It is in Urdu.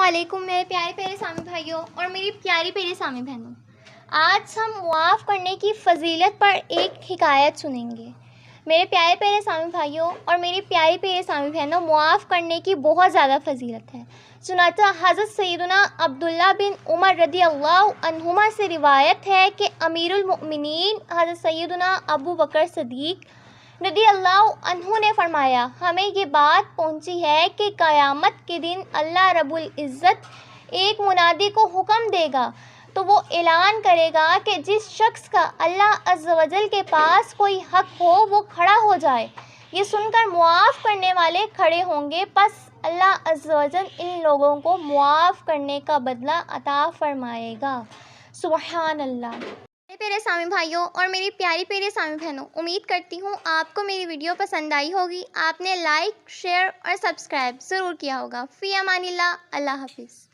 علیکم میرے پیارے پیارے سامع بھائیوں اور میری پیاری پیاری سامع بہنوں۔ آج ہم معاف کرنے کی فضیلت پر ایک حکایت سنیں گے۔ میرے پیارے پیارے سامع بھائیوں اور میری پیاری پیاری سامع بہنوں، معاف کرنے کی بہت زیادہ فضیلت ہے۔ چنانچہ حضرت سیدنا عبداللہ بن عمر رضی اللہ عنہما سے روایت ہے کہ امیر المؤمنین حضرت سیدنا ابو بکر صدیق رضی اللہ عنہ نے فرمایا، ہمیں یہ بات پہنچی ہے کہ قیامت کے دن اللہ رب العزت ایک منادی کو حکم دے گا تو وہ اعلان کرے گا کہ جس شخص کا اللہ عز و جل کے پاس کوئی حق ہو وہ کھڑا ہو جائے۔ یہ سن کر معاف کرنے والے کھڑے ہوں گے، پس اللہ عز و جل ان لوگوں کو معاف کرنے کا بدلہ عطا فرمائے گا۔ سبحان اللہ۔ میرے پیارے سامع بھائیوں اور میری پیاری پیاری سامع بہنوں، امید کرتی ہوں آپ کو میری ویڈیو پسند آئی ہوگی۔ آپ نے لائک، شیئر اور سبسکرائب ضرور کیا ہوگا۔ فی امان اللہ، اللہ حافظ۔